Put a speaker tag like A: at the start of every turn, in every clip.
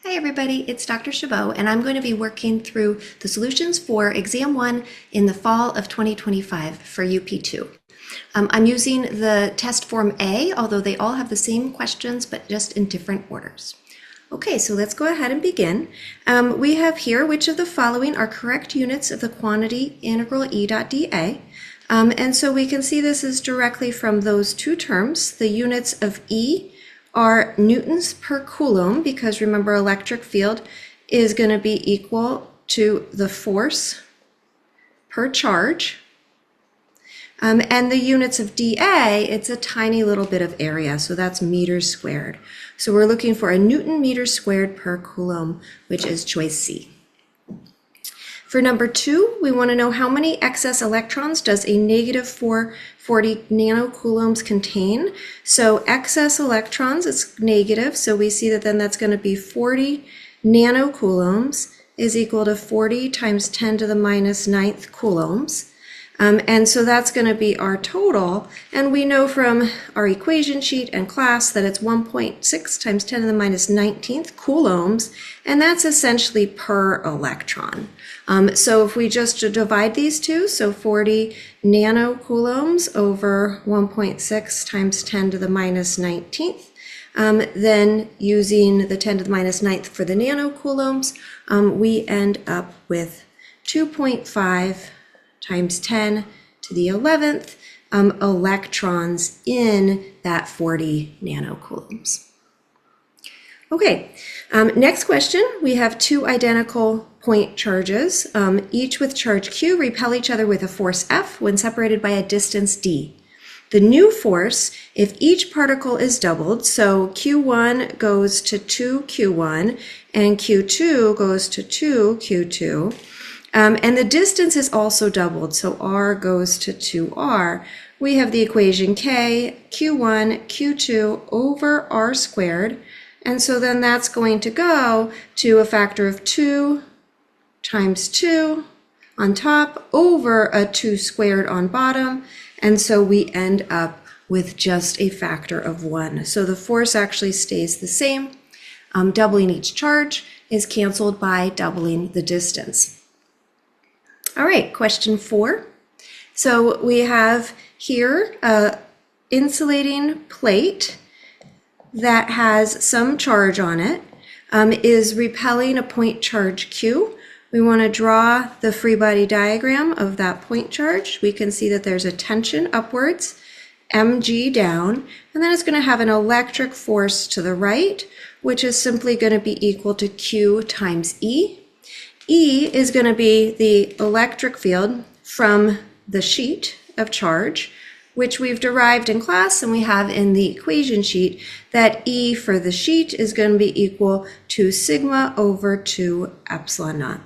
A: Hi everybody, it's Dr. Chabot, and I'm going to be working through the solutions for Exam 1 in the fall of 2025 for UP2. I'm using the test form A, although they all have the same questions, but just in different orders. Okay, so let's go ahead and begin. We have here which of the following are correct units of the quantity integral E dot dA. And so we can see this is directly from those two terms. The units of E are newtons per coulomb, because remember electric field is going to be equal to the force per charge. And the units of dA, it's a tiny little bit of area, so that's meters squared. So we're looking for a Newton meter squared per coulomb, which is choice C. For number 2, we want to know how many excess electrons does a negative 440 nanocoulombs contain. So excess electrons is negative, so we see that then that's going to be 40 nanocoulombs is equal to 40 times 10 to the minus 9th coulombs. And so that's going to be our total, and we know from our equation sheet and class that it's 1.6 times 10 to the minus 19th coulombs, and that's essentially per electron. So if we just divide these two, so 40 nanocoulombs over 1.6 times 10 to the minus 19th, then using the 10 to the minus 9th for the nanocoulombs, we end up with 2.5 times 10 to the 11th electrons in that 40 nanocoulombs. Okay, next question. We have two identical point charges, each with charge Q, repel each other with a force F when separated by a distance D. The new force, if each particle is doubled, so Q1 goes to 2Q1 and Q2 goes to 2Q2, and the distance is also doubled, so R goes to 2R. We have the equation K, Q1, Q2 over R squared, and so then that's going to go to a factor of 2 times 2 on top over a 2 squared on bottom, and so we end up with just a factor of 1. So the force actually stays the same. Doubling each charge is canceled by doubling the distance. All right, question 4. So we have here an insulating plate that has some charge on it, is repelling a point charge Q. We want to draw the free body diagram of that point charge. We can see that there's a tension upwards, mg down, and then it's going to have an electric force to the right, which is simply going to be equal to Q times E. E is going to be the electric field from the sheet of charge, which we've derived in class, and we have in the equation sheet that E for the sheet is going to be equal to sigma over 2 epsilon naught.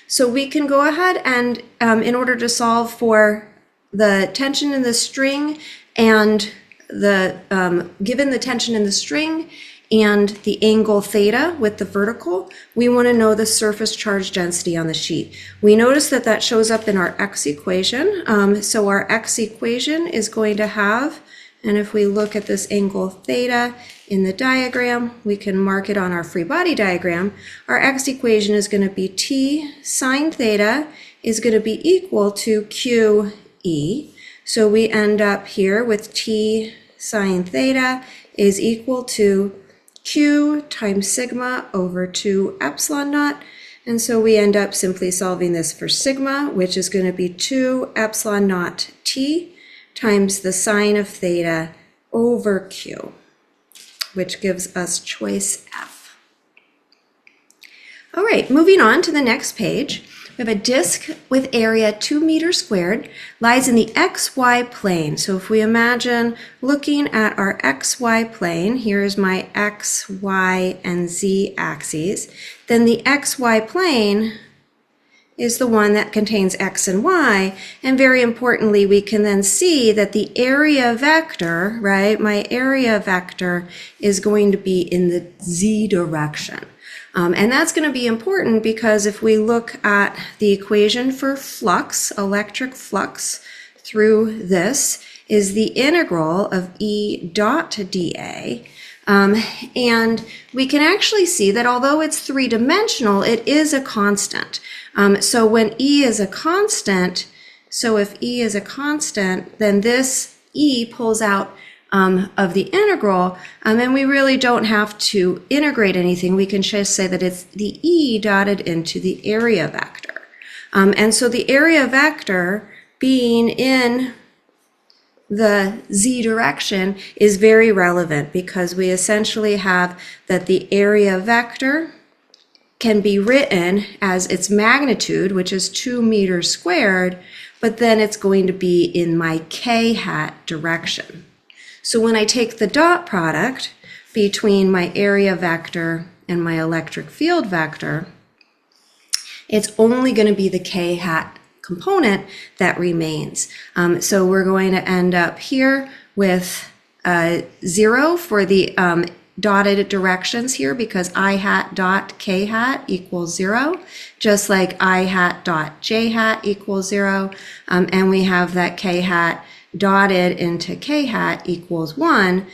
A: So we can go ahead and, in order to solve for the tension in the string and given the tension in the string and the angle theta with the vertical, we want to know the surface charge density on the sheet. We notice that that shows up in our X equation. So our X equation is going to have, and if we look at this angle theta in the diagram, we can mark it on our free body diagram. Our X equation is going to be T sine theta is going to be equal to QE. So we end up here with T sine theta is equal to Q times sigma over 2 epsilon naught. And so we end up simply solving this for sigma, which is going to be 2 epsilon naught T times the sine of theta over Q, which gives us choice F. All right, moving on to the next page. We have a disk with area 2 meters squared, lies in the XY plane. So if we imagine looking at our XY plane, here's my X, Y, and Z axes, then the XY plane is the one that contains X and Y, and very importantly, we can then see that the area vector, right, my area vector is going to be in the Z direction. And that's going to be important because if we look at the equation for flux, electric flux through this is the integral of E dot dA. And we can actually see that although it's three-dimensional, it is a constant. So when E is a constant, so if E is a constant, then this E pulls out of the integral, and we really don't have to integrate anything. We can just say that it's the E dotted into the area vector. And so the area vector being in the z direction is very relevant because we essentially have that the area vector can be written as its magnitude, which is 2 meters squared, but then it's going to be in my k hat direction. So when I take the dot product between my area vector and my electric field vector, it's only going to be the k hat component that remains. So we're going to end up here with 0 for the dotted directions here because I hat dot k hat equals 0, just like I hat dot j hat equals 0, and we have that k hat dotted into k hat equals 1.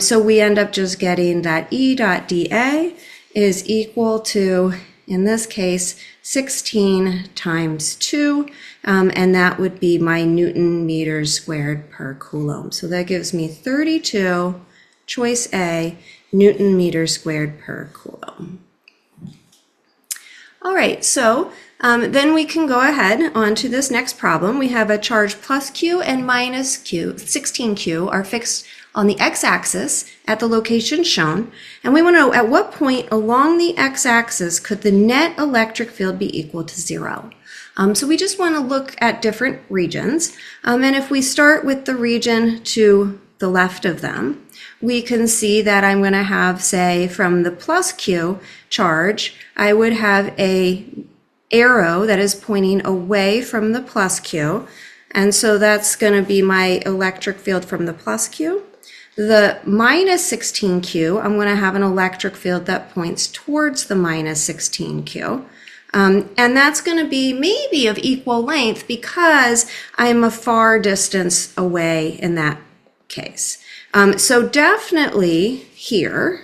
A: So we end up just getting that E dot dA is equal to, in this case, 16 times 2, and that would be my Newton meters squared per Coulomb. So that gives me 32, choice A, Newton meters squared per Coulomb. All right, so then we can go ahead on to this next problem. We have a charge plus Q and minus Q, 16Q, are fixed on the x-axis at the location shown, and we want to know at what point along the x-axis could the net electric field be equal to 0. So we just want to look at different regions, and if we start with the region to the left of them, we can see that I'm going to have, say, from the plus Q charge, I would have a arrow that is pointing away from the plus Q, and so that's going to be my electric field from the plus Q. The minus 16Q, I'm going to have an electric field that points towards the minus 16Q. And that's going to be maybe of equal length because I'm a far distance away in that case. So definitely here,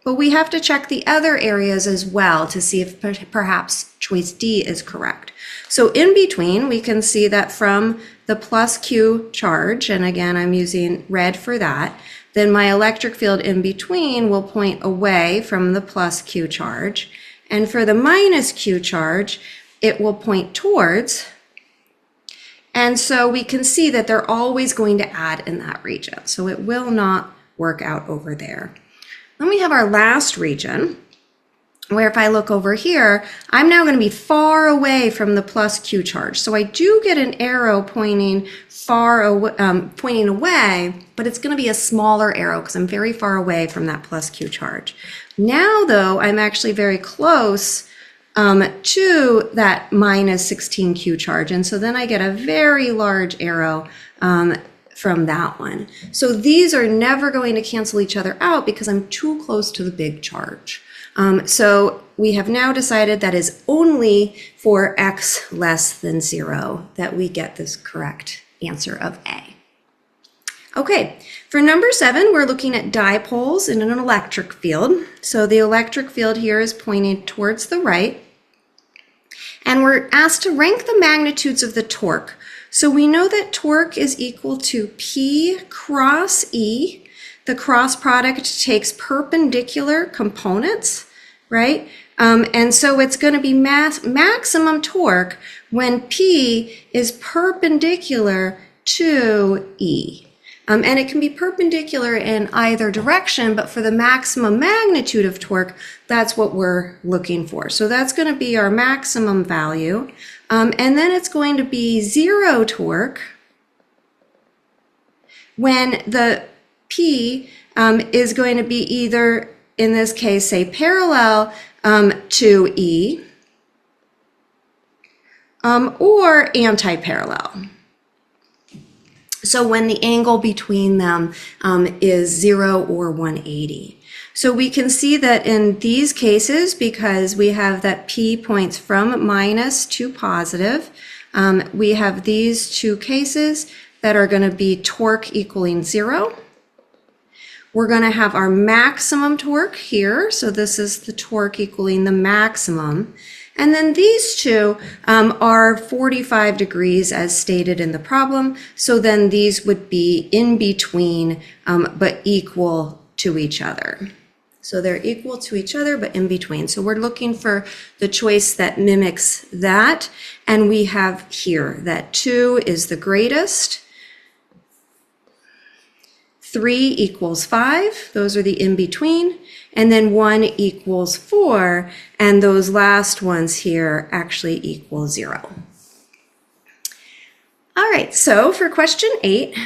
A: but we have to check the other areas as well to see if perhaps choice D is correct. So in between, we can see that from the plus Q charge, and again, I'm using red for that, then my electric field in between will point away from the plus Q charge. And for the minus Q charge, it will point towards. And so we can see that they're always going to add in that region. So it will not work out over there. Then we have our last region, where if I look over here, I'm now going to be far away from the plus Q charge. So I do get an arrow pointing pointing away, but it's going to be a smaller arrow because I'm very far away from that plus Q charge. Now, though, I'm actually very close to that minus 16Q charge, and so then I get a very large arrow from that one. So these are never going to cancel each other out because I'm too close to the big charge. So we have now decided that is only for x less than 0 that we get this correct answer of A. Okay, for number 7, we're looking at dipoles in an electric field. So the electric field here is pointing towards the right. And we're asked to rank the magnitudes of the torque. So we know that torque is equal to P cross E. The cross product takes perpendicular components, right? And so it's going to be maximum torque when P is perpendicular to E. And it can be perpendicular in either direction, but for the maximum magnitude of torque, that's what we're looking for. So that's going to be our maximum value. And then it's going to be 0 torque when the P is going to be either, in this case, say parallel to E or anti-parallel. So when the angle between them is 0 or 180. So we can see that in these cases, because we have that P points from minus to positive, we have these two cases that are going to be torque equaling 0. we're going to have our maximum torque here. So this is the torque equaling the maximum. And then these two are 45 degrees as stated in the problem. So then these would be in between, but equal to each other. So they're equal to each other, but in between. So we're looking for the choice that mimics that. And we have here that 2 is the greatest. 3 equals 5. Those are the in between. And then 1 equals 4. And those last ones here actually equal 0. All right, so for question 8,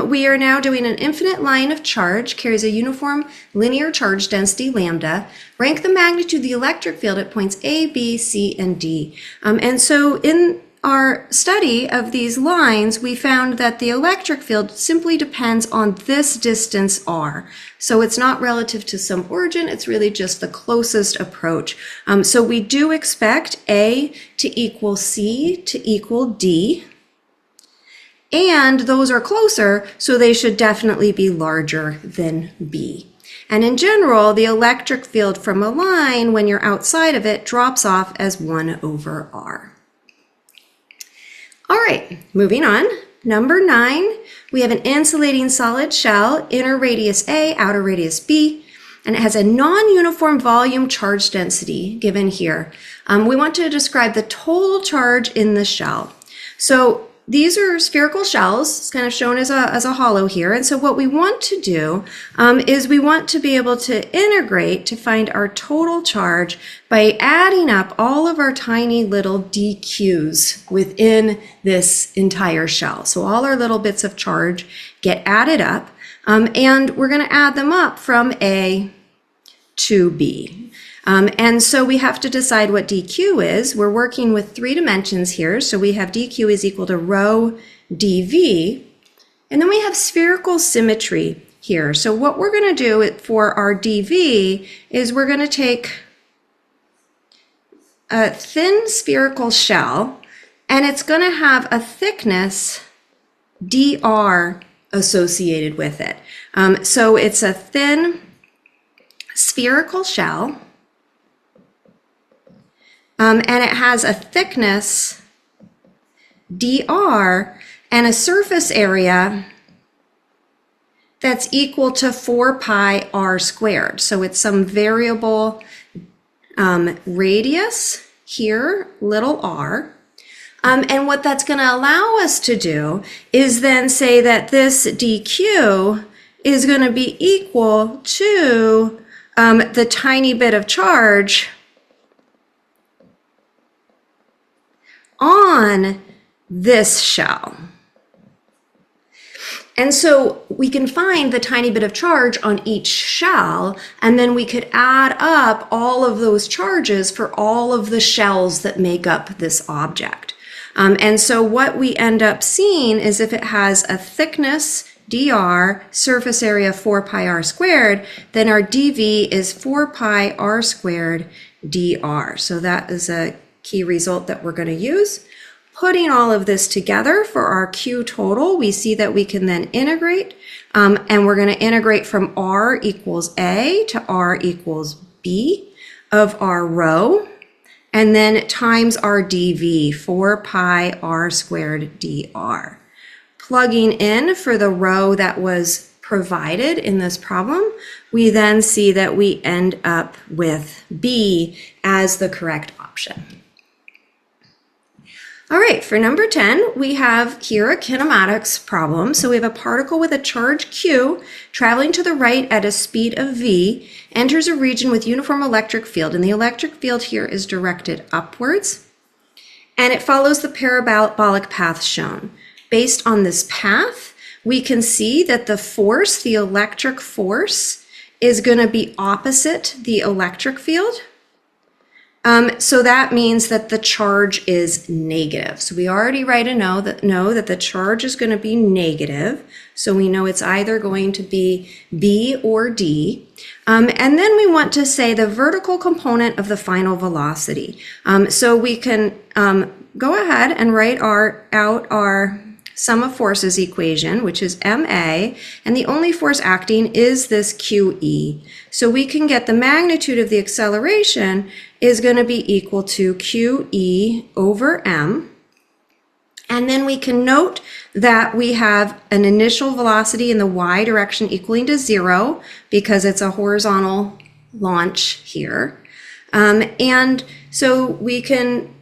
A: we are now doing an infinite line of charge carries a uniform linear charge density lambda. Rank the magnitude of the electric field at points A, B, C, and D. And so in our study of these lines, we found that the electric field simply depends on this distance r. So it's not relative to some origin, it's really just the closest approach. So we do expect A to equal C to equal D. And those are closer, so they should definitely be larger than B. And in general, the electric field from a line, when you're outside of it, drops off as 1 over R. All right, moving on. Number 9, we have an insulating solid shell, inner radius A, outer radius B, and it has a non-uniform volume charge density given here. We want to describe the total charge in the shell. So these are spherical shells. It's kind of shown as a hollow here. And so what we want to do is we want to be able to integrate to find our total charge by adding up all of our tiny little dq's within this entire shell. So all our little bits of charge get added up, and we're going to add them up from A to B. And so we have to decide what dq is. We're working with 3 dimensions here. So we have dq is equal to rho dv. And then we have spherical symmetry here. So what we're going to do for our dv is we're going to take a thin spherical shell, and it's going to have a thickness dr associated with it. So it's a thin spherical shell. And it has a thickness dr and a surface area that's equal to 4 pi r squared. So it's some variable radius here, little r. And what that's going to allow us to do is then say that this dq is going to be equal to the tiny bit of charge on this shell. And so we can find the tiny bit of charge on each shell, and then we could add up all of those charges for all of the shells that make up this object. And so what we end up seeing is if it has a thickness dr, surface area 4 pi r squared, then our dv is 4 pi r squared dr. So that is a key result that we're going to use. Putting all of this together for our Q total, we see that we can then integrate, and we're going to integrate from R equals A to R equals B of our rho, and then times our dV, 4 pi r squared dr. Plugging in for the rho that was provided in this problem, we then see that we end up with B as the correct option. All right, for number 10, we have here a kinematics problem. So we have a particle with a charge Q traveling to the right at a speed of V, enters a region with uniform electric field, and the electric field here is directed upwards, and it follows the parabolic path shown. Based on this path, we can see that the force, the electric force, is going to be opposite the electric field. So that means that the charge is negative. So we already know that the charge is going to be negative. So we know it's either going to be B or D. And then we want to say the vertical component of the final velocity. So we can go ahead and write out our
B: sum of forces equation, which is MA, and the only force acting is this QE. So we can get the magnitude of the acceleration is going to be equal to QE over M. And then we can note that we have an initial velocity in the y direction equaling to 0 because it's a horizontal launch here. And so we can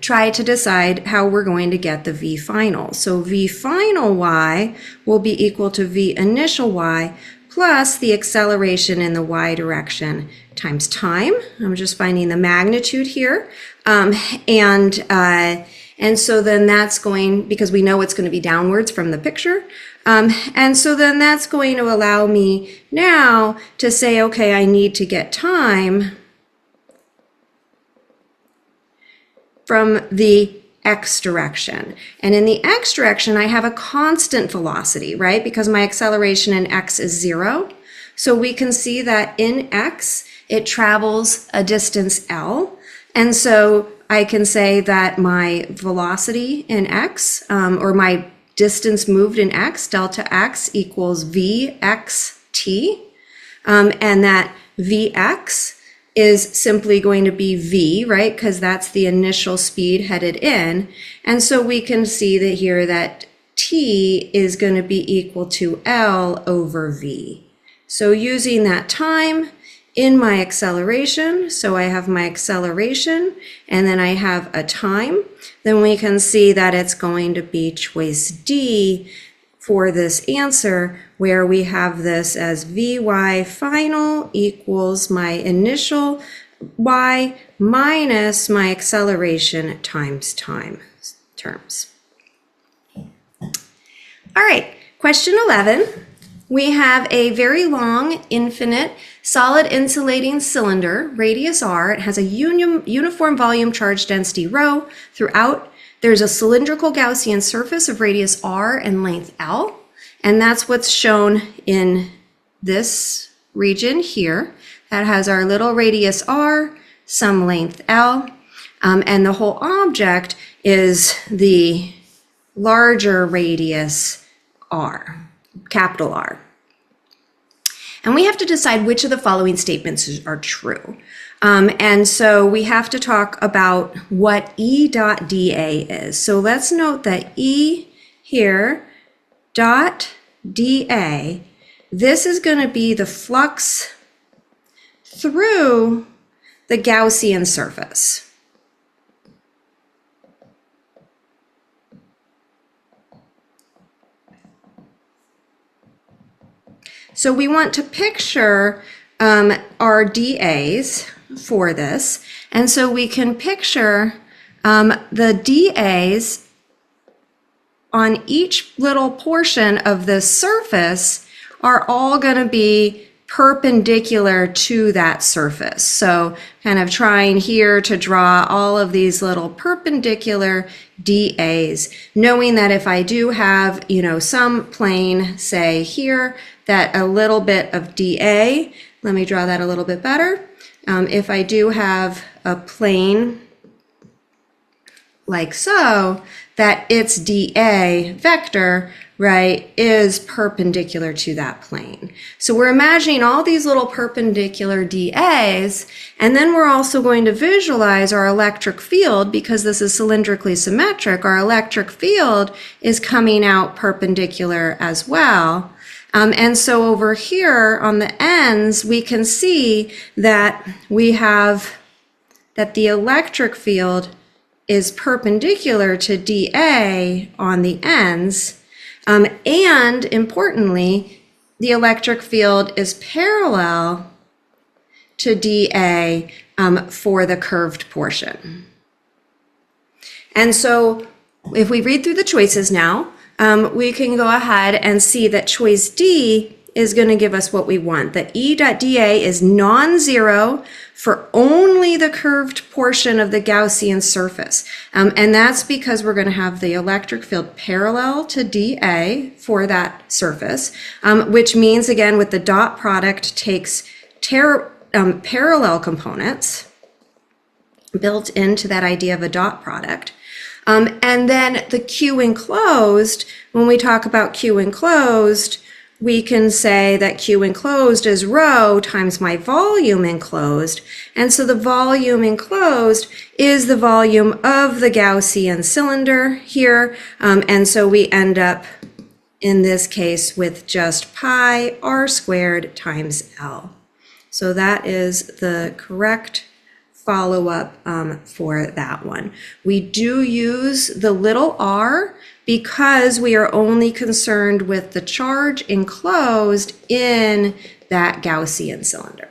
B: try to decide how we're going to get the V final. So V final y will be equal to V initial y plus the acceleration in the y direction times time. I'm just finding the magnitude here. And so then that's going, because we know it's going to be downwards from the picture. And so then that's going to allow me now to say, okay, I need to get time from the x direction. And in the x direction, I have a constant velocity, right? Because my acceleration in x is 0. So we can see that in x, it travels a distance L. And so I can say that my velocity in x, or my distance moved in x, delta x equals vxt, and that vx is simply going to be v, right? Because that's the initial speed headed in. And so we can see that here that t is going to be equal to L over v. So using that time in my acceleration, so I have my acceleration and then I have a time, then we can see that it's going to be choice D for this answer, where we have this as Vy final equals my initial y minus my acceleration times time terms. All right, question 11. We have a very long, infinite, solid insulating cylinder, radius r. It has a uniform volume charge density rho throughout. There's a cylindrical Gaussian surface of radius r and length L. And that's what's shown in this region here. That has our little radius r, some length L. And the whole object is the larger radius r. Capital R. And we have to decide which of the following statements are true. And so we have to talk about what E dot dA is. So let's note that E here dot dA, this is going to be the flux through the Gaussian surface. So we want to picture our dAs for this. And so we can picture the dAs on each little portion of this surface are all going to be perpendicular to that surface. So kind of trying here to draw all of these little perpendicular dAs, knowing that if I do have, some plane, say here, that a little bit of dA, let me draw that a little bit better. If I do have a plane like so, that its dA vector, right, is perpendicular to that plane. So we're imagining all these little perpendicular dAs, and then we're also going to visualize our electric field, because this is cylindrically symmetric. Our electric field is coming out perpendicular as well. And so over here on the ends, we can see that we have that the electric field is perpendicular to dA on the ends. And importantly, the electric field is parallel to dA for the curved portion. And so if we read through the choices now, we can go ahead and see that choice D is going to give us what we want. That E.dA is non-zero for only the curved portion of the Gaussian surface. And that's because we're going to have the electric field parallel to dA for that surface, which means, again, with the dot product takes parallel components built into that idea of a dot product. And then the Q enclosed, when we talk about Q enclosed, we can say that Q enclosed is rho times my volume enclosed. And so the volume enclosed is the volume of the Gaussian cylinder here. And so we end up in this case with just pi r squared times L. So that is the correct follow-up for that one. We do use the little r because we are only concerned with the charge enclosed in that Gaussian cylinder.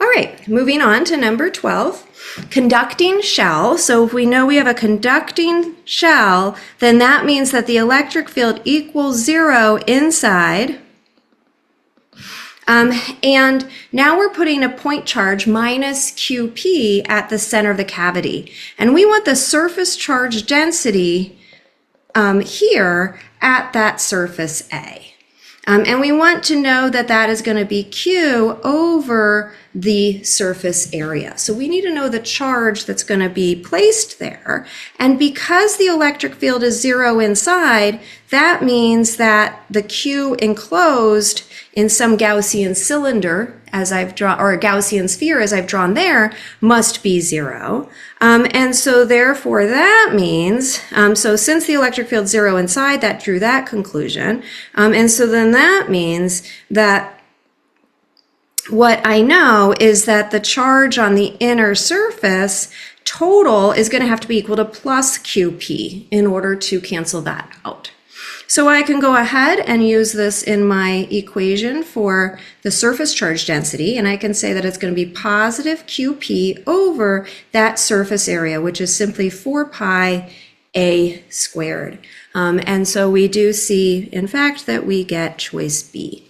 B: All right, moving on to number 12, conducting shell. So if we know we have a conducting shell, then that means that the electric field equals 0 inside. And now we're putting a point charge minus QP at the center of the cavity. And we want the surface charge density here at that surface A. And we want to know that that is going to be Q over the surface area. So we need to know the charge that's going to be placed there. And because the electric field is 0 inside, that means that the Q enclosed in some Gaussian cylinder, as I've drawn, or a Gaussian sphere as I've drawn there, must be 0. And so therefore that means, so since the electric field's 0 inside, that drew that conclusion. And so then that means that what I know is that the charge on the inner surface total is going to have to be equal to plus QP in order to cancel that out. So I can go ahead and use this in my equation for the surface charge density, and I can say that it's going to be positive QP over that surface area, which is simply 4 pi A squared. And so we do see, in fact, that we get choice B.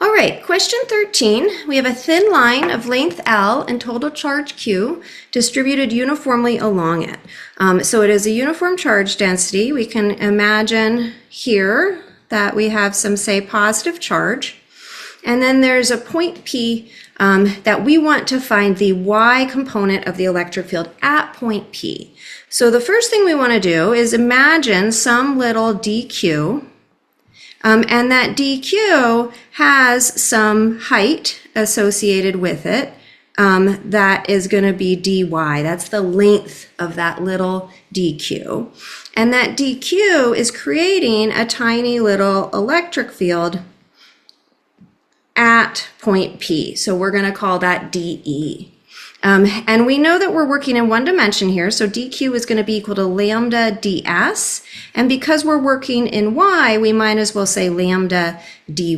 B: All right, question 13. We have a thin line of length L and total charge Q distributed uniformly along it. So it is a uniform charge density. We can imagine here that we have some, say, positive charge. And then there's a point P that we want to find the Y component of the electric field at point P. So the first thing we want to do is imagine some little dq. And that dq has some height associated with it that is going to be dy. That's the length of that little dq. And that dq is creating a tiny little electric field at point P. So we're going to call that dE. And we know that we're working in one dimension here, so dq is going to be equal to lambda ds. And because we're working in y, we might as well say lambda dy.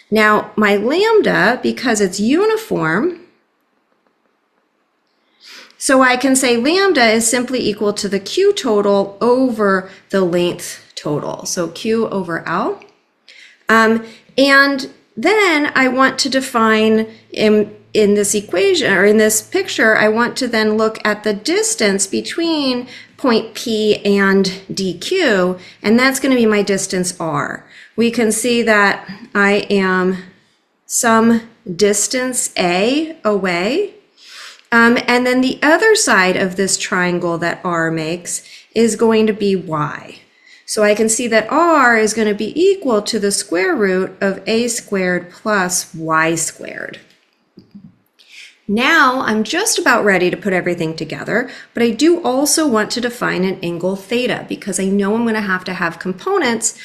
B: Now, my lambda, because it's uniform, so I can say lambda is simply equal to the q total over the length total, so q over L. And then I want to define in this equation, or in this picture, I want to then look at the distance between point P and dq, and that's going to be my distance r. We can see that I am some distance a away, and then the other side of this triangle that r makes is going to be y. So I can see that r is going to be equal to the square root of a squared plus y squared. Now I'm just about ready to put everything together, but I do also want to define an angle theta because I know I'm going to have components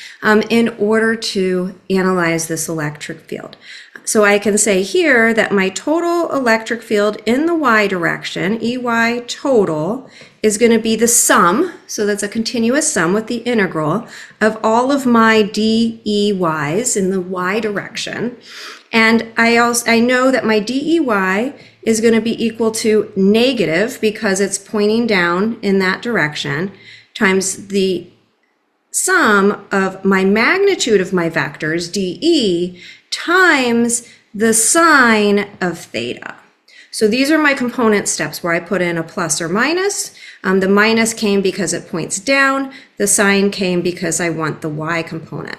B: in order to analyze this electric field. So I can say here that my total electric field in the y direction, EY total, is going to be the sum, so that's a continuous sum with the integral, of all of my DEYs in the y direction. And I know that my DEY is going to be equal to negative, because it's pointing down in that direction, times the sum of my magnitude of my vectors, DE, times the sine of theta. So these are my component steps where I put in a plus or minus. The minus came because it points down. The sine came because I want the y component.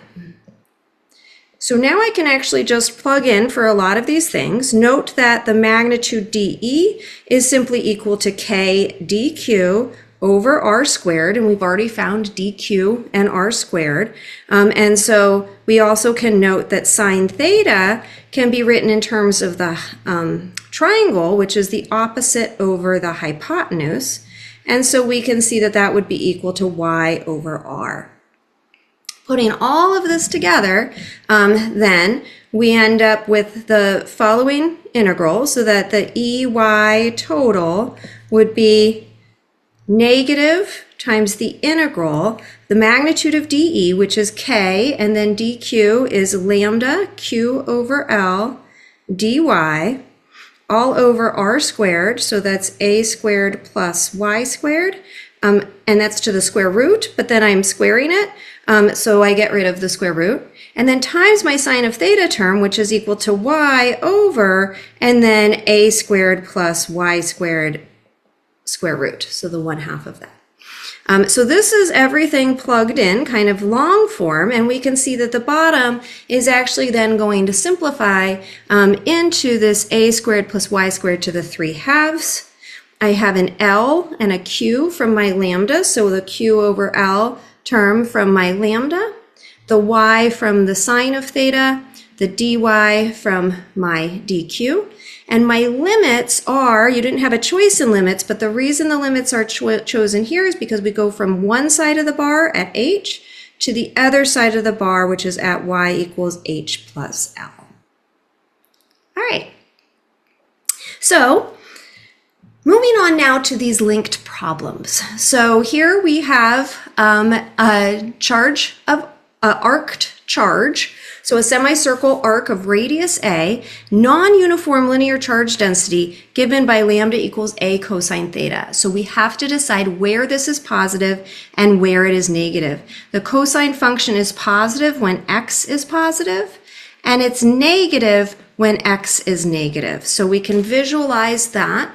B: So now I can actually just plug in for a lot of these things. Note that the magnitude dE is simply equal to k dq over r squared, and we've already found dq and r squared. And so we also can note that sine theta can be written in terms of the triangle, which is the opposite over the hypotenuse. And so we can see that that would be equal to y over r. Putting all of this together, then we end up with the following integral, so that the EY total would be negative times the integral, the magnitude of dE, which is k, and then dq is lambda q over L dy, all over r squared, so that's a squared plus y squared, and that's to the square root, but then I'm squaring it, so I get rid of the square root, and then times my sine of theta term, which is equal to y over, and then a squared plus y squared square root, so the 1/2 of that. So this is everything plugged in, kind of long form, and we can see that the bottom is actually then going to simplify into this a squared plus y squared to the 3/2. I have an L and a Q from my lambda, so the Q over L term from my lambda, the y from the sine of theta, the dy from my dq, and my limits are, you didn't have a choice in limits, but the reason the limits are chosen here is because we go from one side of the bar at h to the other side of the bar, which is at y equals h plus L. All right, so moving on now to these linked problems. So here we have a charge of arced charge, so a semicircle arc of radius a, non-uniform linear charge density given by lambda equals a cosine theta. So we have to decide where this is positive and where it is negative. The cosine function is positive when x is positive, and it's negative when x is negative. So we can visualize that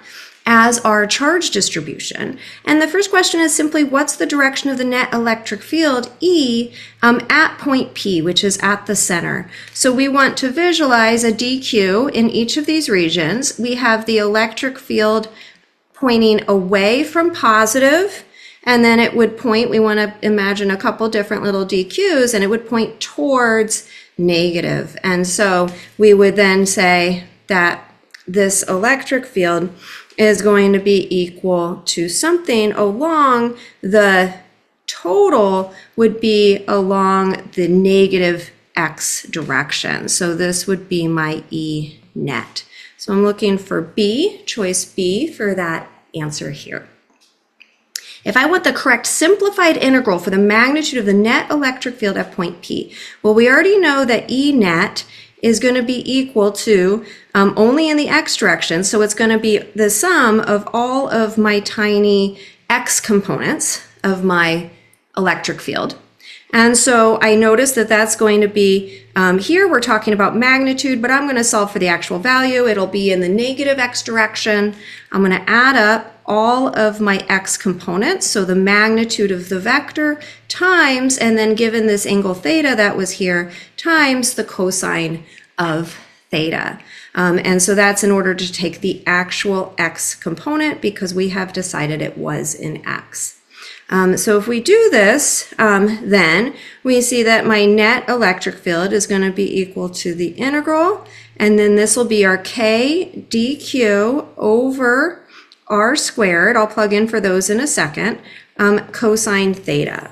B: as our charge distribution. And the first question is simply, what's the direction of the net electric field E at point P, which is at the center? So we want to visualize a dq in each of these regions. We have the electric field pointing away from positive, and then it would point, we want to imagine a couple different little dqs, and it would point towards negative. And so we would then say that this electric field is going to be equal to something along the total would be along the negative x direction. So this would be my E net. So I'm looking for B, choice B for that answer here. If I want the correct simplified integral for the magnitude of the net electric field at point P, well, we already know that E net is going to be equal to only in the x direction, so it's going to be the sum of all of my tiny x components of my electric field. And so I notice that that's going to be, here we're talking about magnitude, but I'm going to solve for the actual value. It'll be in the negative x direction. I'm going to add up all of my x components, so the magnitude of the vector times, and then given this angle theta that was here, times the cosine of theta. And so that's in order to take the actual x component, because we have decided it was in x. So if we do this, then we see that my net electric field is going to be equal to the integral, and then this will be our k dq over r squared, I'll plug in for those in a second, cosine theta.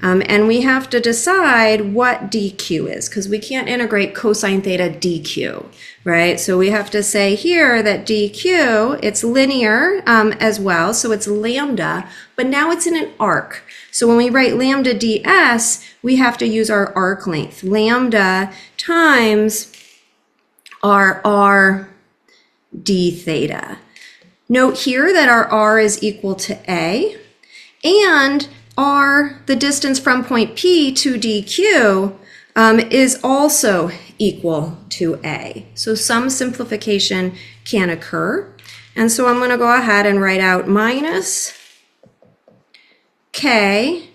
B: And we have to decide what dq is, because we can't integrate cosine theta dq, right? So we have to say here that dq, it's linear as well, so it's lambda, but now it's in an arc. So when we write lambda ds, we have to use our arc length, lambda times our r d theta. Note here that our r is equal to a, and r, the distance from point P to dq, is also equal to a. So some simplification can occur. And so I'm going to go ahead and write out minus k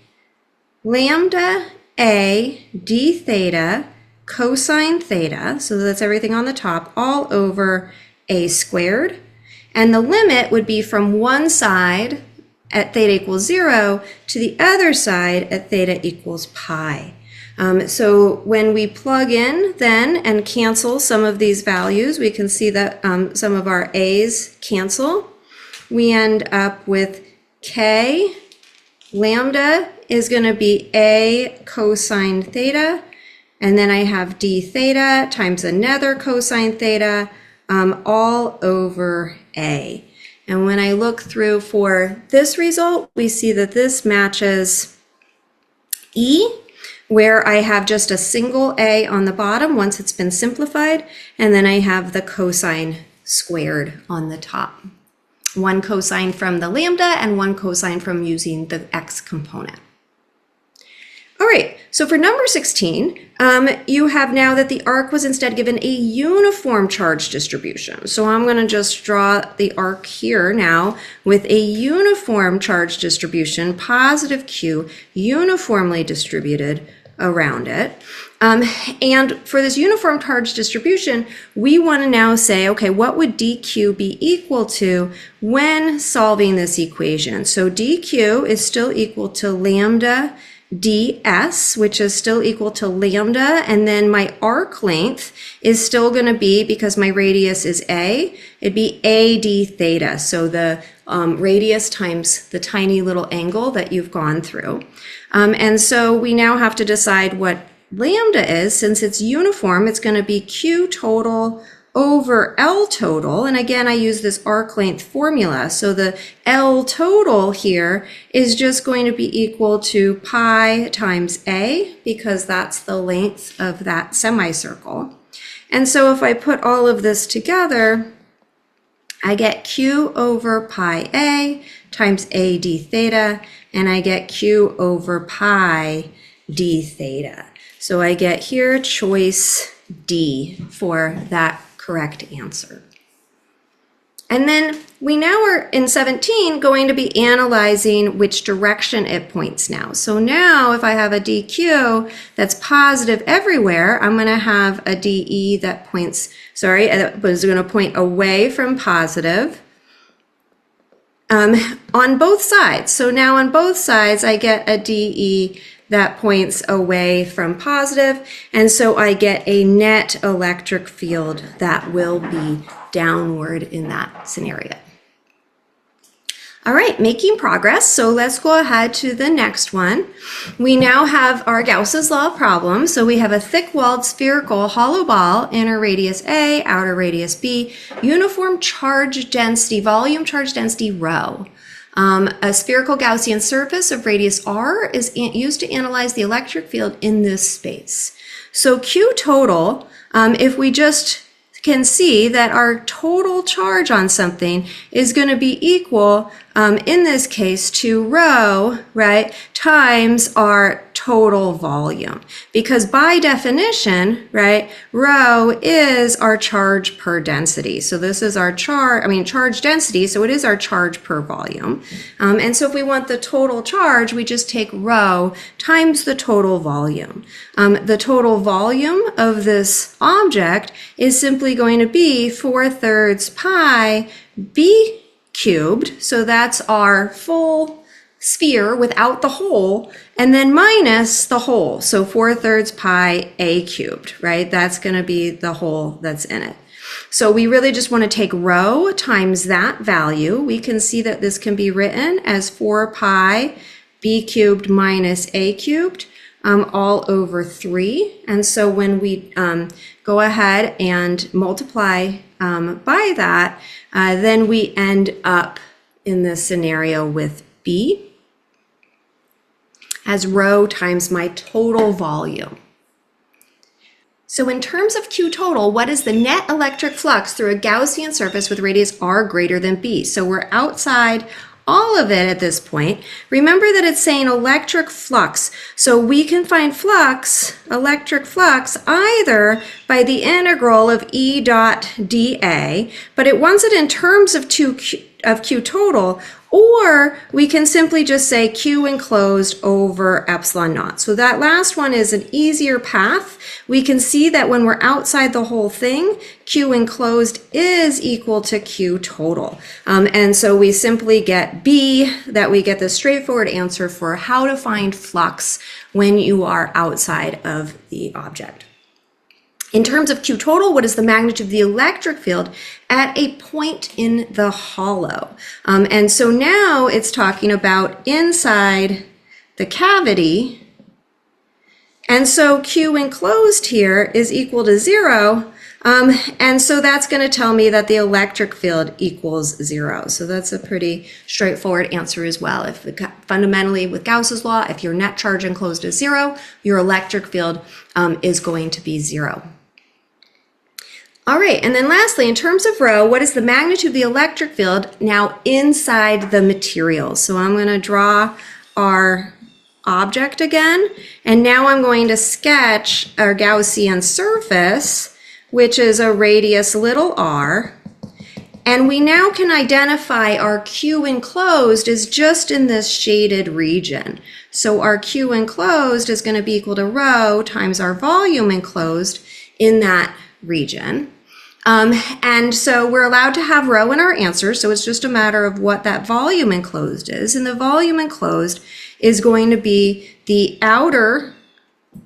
B: lambda a d theta cosine theta, so that's everything on the top, all over a squared. And the limit would be from one side at theta equals 0 to the other side at theta equals pi. So when we plug in then and cancel some of these values, we can see that some of our a's cancel. We end up with k lambda is going to be a cosine theta, and then I have d theta times another cosine theta all over a. And when I look through for this result, we see that this matches E, where I have just a single a on the bottom once it's been simplified, and then I have the cosine squared on the top. One cosine from the lambda and one cosine from using the x component. All right, so for number 16, you have now that the arc was instead given a uniform charge distribution. So I'm going to just draw the arc here now with a uniform charge distribution, positive Q, uniformly distributed around it. And for this uniform charge distribution, we want to now say, okay, what would dq be equal to when solving this equation? So dq is still equal to lambda ds, which is still equal to lambda, and then my arc length is still going to be, because my radius is a, it'd be a d theta, so the radius times the tiny little angle that you've gone through. And so we now have to decide what lambda is. Since it's uniform, it's going to be q total over L total, and again I use this arc length formula, so the L total here is just going to be equal to pi times A, because that's the length of that semicircle. And so if I put all of this together, I get Q over pi A times A d theta, and I get Q over pi d theta. So I get here choice D for that correct answer. And then we now are in 17 going to be analyzing which direction it points now. So now if I have a dq that's positive everywhere, I'm going to have a de that points, that is going to point away from positive on both sides. So now on both sides I get a de that points away from positive, and so I get a net electric field that will be downward in that scenario. All right, making progress. So let's go ahead to the next one. We now have our Gauss's law problem. So we have a thick-walled spherical hollow ball, inner radius A, outer radius B, uniform charge density, volume charge density rho. A spherical Gaussian surface of radius r is used to analyze the electric field in this space. So Q total, if we just can see that our total charge on something is going to be equal, in this case, to rho, right, times our total volume. Because by definition, right, rho is our charge per density. So this is our charge density, so it is our charge per volume. And so if we want the total charge, we just take rho times the total volume. The total volume of this object is simply going to be 4/3 pi b cubed, so that's our full sphere without the hole, and then minus the hole, so 4/3 pi a cubed, right? That's going to be the hole that's in it. So we really just want to take rho times that value. We can see that this can be written as 4 pi b cubed minus a cubed all over 3. And so when we go ahead and multiply by that, then we end up in this scenario with B as rho times my total volume. So in terms of Q total, what is the net electric flux through a Gaussian surface with radius r greater than B? So we're outside all of it at this point. Remember that it's saying electric flux. So we can find flux, electric flux, either by the integral of E dot dA, but it wants it in terms of Q total, or we can simply just say Q enclosed over epsilon naught. So that last one is an easier path. We can see that when we're outside the whole thing, Q enclosed is equal to Q total. And so we simply get B, that we get the straightforward answer for how to find flux when you are outside of the object. In terms of Q total, what is the magnitude of the electric field at a point in the hollow? And so now it's talking about inside the cavity. And so Q enclosed here is equal to 0. And so that's going to tell me that the electric field equals 0. So that's a pretty straightforward answer as well. If fundamentally with Gauss's law, if your net charge enclosed is 0, your electric field is going to be 0. All right, and then lastly, in terms of rho, what is the magnitude of the electric field now inside the material? So I'm going to draw our object again, and now I'm going to sketch our Gaussian surface, which is a radius little r, and we now can identify our Q enclosed is just in this shaded region. So our Q enclosed is going to be equal to rho times our volume enclosed in that region. And so we're allowed to have rho in our answer, so it's just a matter of what that volume enclosed is. And the volume enclosed is going to be the outer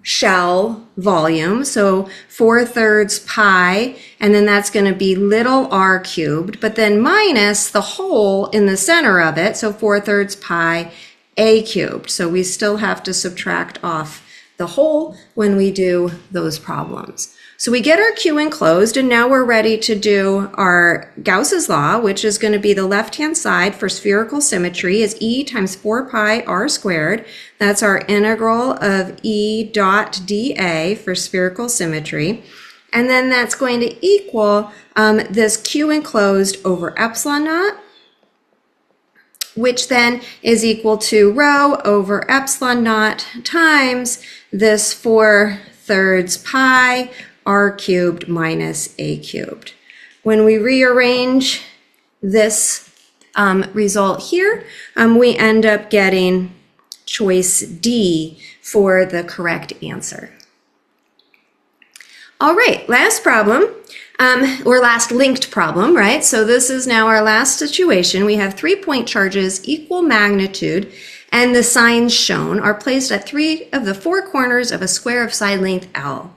B: shell volume, so 4/3 pi, and then that's going to be little r cubed, but then minus the hole in the center of it, so 4/3 pi a cubed. So we still have to subtract off the hole when we do those problems. So we get our Q enclosed, and now we're ready to do our Gauss's law, which is going to be the left-hand side for spherical symmetry is E times 4 pi r squared. That's our integral of E dot dA for spherical symmetry. And then that's going to equal this Q enclosed over epsilon naught, which then is equal to rho over epsilon naught times this 4/3 pi r cubed minus a cubed. When we rearrange this result here, we end up getting choice D for the correct answer. All right, last problem, or last linked problem, right? So this is now our last situation. We have 3-point charges, equal magnitude, and the signs shown are placed at 3 of the 4 corners of a square of side length L.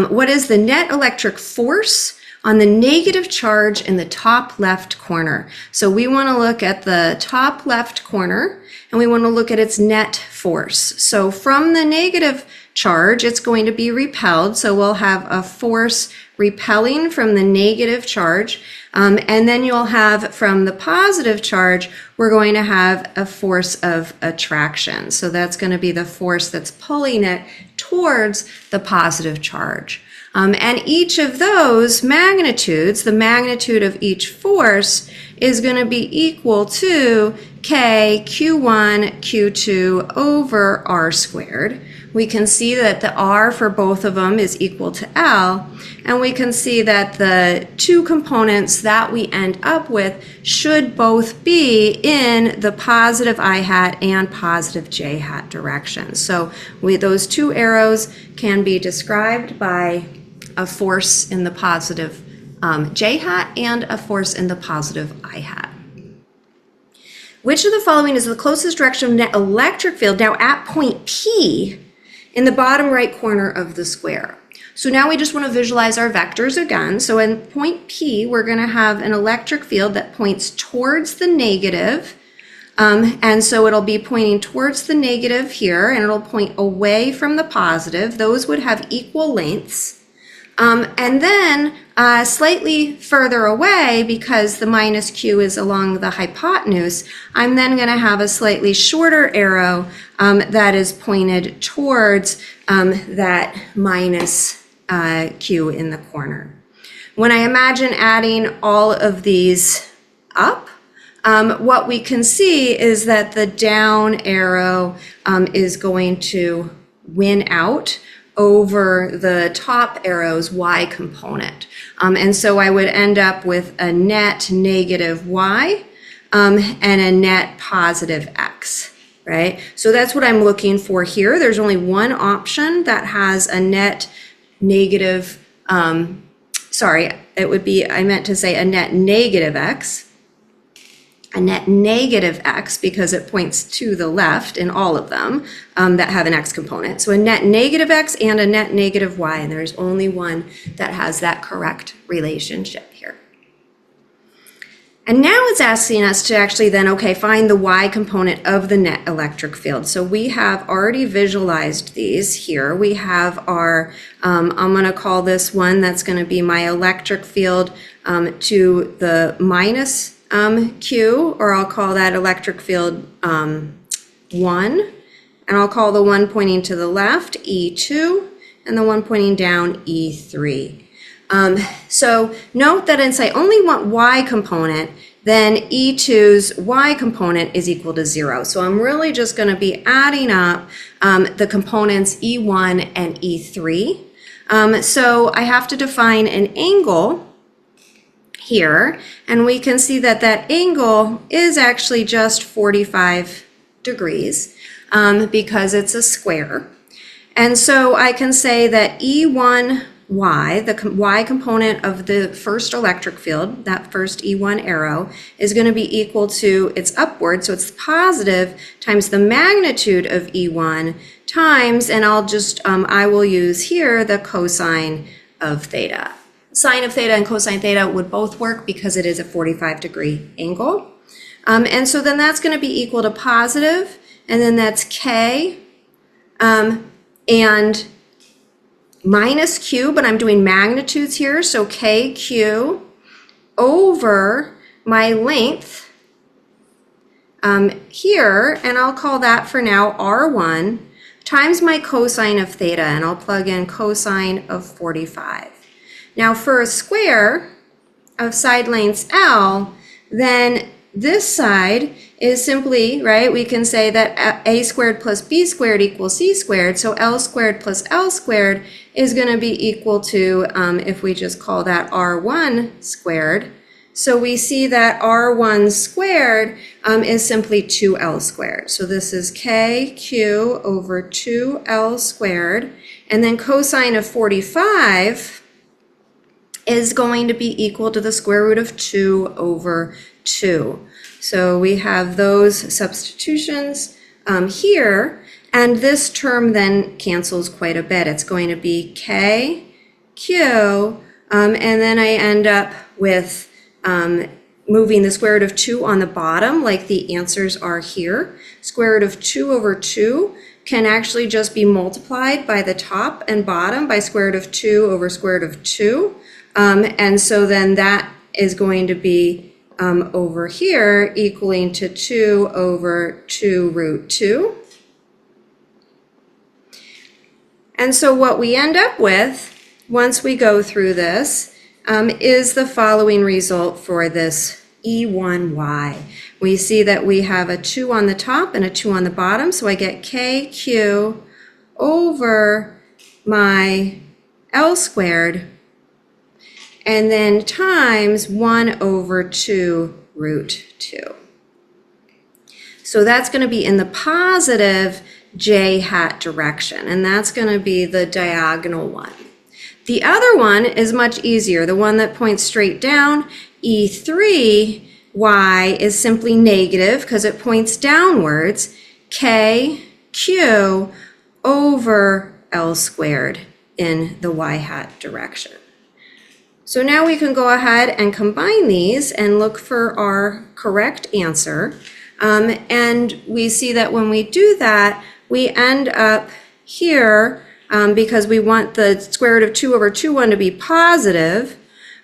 B: What is the net electric force on the negative charge in the top left corner? So we want to look at the top left corner, and we want to look at its net force. So from the negative charge, it's going to be repelled. So we'll have a force repelling from the negative charge. And then you'll have from the positive charge, we're going to have a force of attraction. So that's going to be the force that's pulling it towards the positive charge. And each of those magnitudes, the magnitude of each force, is going to be equal to K Q1 Q2 over R squared. We can see that the R for both of them is equal to L, and we can see that the two components that we end up with should both be in the positive I hat and positive J hat direction. So those two arrows can be described by a force in the positive J hat and a force in the positive I hat. Which of the following is the closest direction of net electric field now at point P in the bottom right corner of the square? So now we just want to visualize our vectors again. So in point P, we're going to have an electric field that points towards the negative. And so it'll be pointing towards the negative here, and it'll point away from the positive. Those would have equal lengths. And then slightly further away, because the minus Q is along the hypotenuse, I'm then going to have a slightly shorter arrow that is pointed towards that minus Q in the corner. When I imagine adding all of these up, what we can see is that the down arrow is going to win out over the top arrow's y component. And so I would end up with a net negative y and a net positive x, right? So that's what I'm looking for here. There's only one option that has a net negative, it would be, I meant to say a net negative x, because it points to the left in all of them that have an x component. So a net negative x and a net negative y, and there's only one that has that correct relationship here. And now it's asking us to actually then, okay, find the y component of the net electric field. So we have already visualized these here. We have our, I'm going to call this one, that's going to be my electric field to the minus q, or I'll call that electric field 1. And I'll call the one pointing to the left E2, and the one pointing down E3. So note that since I only want y component, then E2's y component is equal to 0. So I'm really just going to be adding up the components E1 and E3. So I have to define an angle here, and we can see that that angle is actually just 45 degrees because it's a square. And so I can say that E1y, the y component of the first electric field, that first E1 arrow, is going to be equal to, it's upward, so it's positive times the magnitude of E1 times, and I'll just, I will use here the cosine of theta. Sine of theta and cosine theta would both work because it is a 45-degree angle. And so then that's going to be equal to positive, and then that's k, and minus q, but I'm doing magnitudes here, so kq over my length here, and I'll call that for now r1, times my cosine of theta, and I'll plug in cosine of 45. Now for a square of side lengths L, then this side is simply, right, we can say that a squared plus b squared equals c squared, so L squared plus L squared is going to be equal to, if we just call that r1 squared, so we see that r1 squared is simply 2L squared. So this is kq over 2L squared, and then cosine of 45 is going to be equal to the square root of 2 over 2. So we have those substitutions here, and this term then cancels quite a bit. It's going to be k, q, and then I end up with moving the square root of 2 on the bottom like the answers are here. Square root of 2 over 2 can actually just be multiplied by the top and bottom by square root of 2 over square root of 2. And so then that is going to be over here equaling to 2 over 2 root 2. And so what we end up with, once we go through this, is the following result for this E1y. We see that we have a 2 on the top and a 2 on the bottom, so I get kq over my L squared, and then times 1 over 2 root 2. So that's going to be in the positive j hat direction, and that's going to be the diagonal one. The other one is much easier. The one that points straight down, E3y, is simply negative because it points downwards, kq over L squared in the y hat direction. So now we can go ahead and combine these and look for our correct answer. And we see that when we do that, we end up here, because we want the square root of 2 over 2(1) to be positive,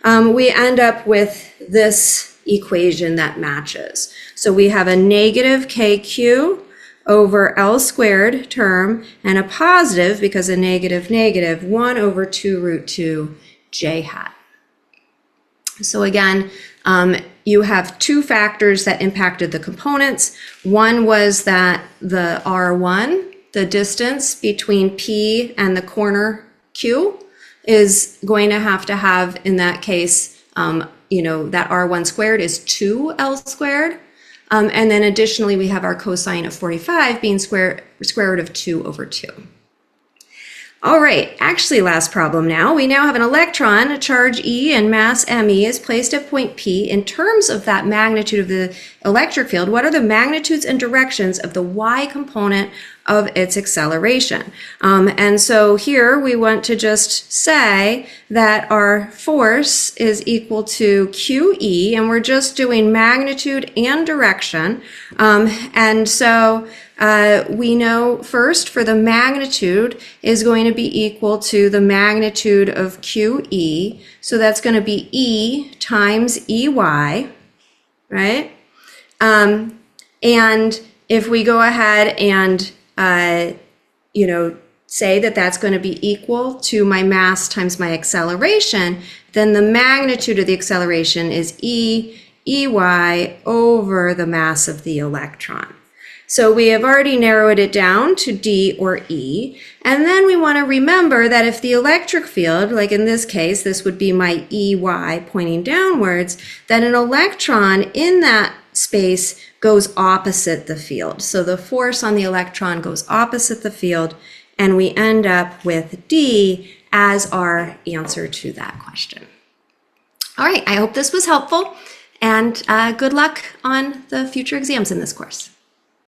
B: we end up with this equation that matches. So we have a negative kq over L squared term and a positive, because a negative, 1 over 2 root 2 j hat. So again, you have two factors that impacted the components. One was that the R1, the distance between P and the corner Q, is going to have, in that case, that R1 squared is 2L squared. And then additionally, we have our cosine of 45 being square root of 2 over 2. All right, actually last problem now. We now have an electron, a charge E and mass me is placed at point P. In terms of that magnitude of the electric field, what are the magnitudes and directions of the y component of its acceleration? And so here we want to just say that our force is equal to QE, and we're just doing magnitude and direction. And so we know first for the magnitude is going to be equal to the magnitude of QE. So that's going to be E times EY, right? And if we go ahead and, say that that's going to be equal to my mass times my acceleration, then the magnitude of the acceleration is EY over the mass of the electron. So we have already narrowed it down to D or E. And then we want to remember that if the electric field, like in this case, this would be my EY pointing downwards, that an electron in that space goes opposite the field. So the force on the electron goes opposite the field, and we end up with D as our answer to that question. All right, I hope this was helpful, and good luck on the future exams in this course.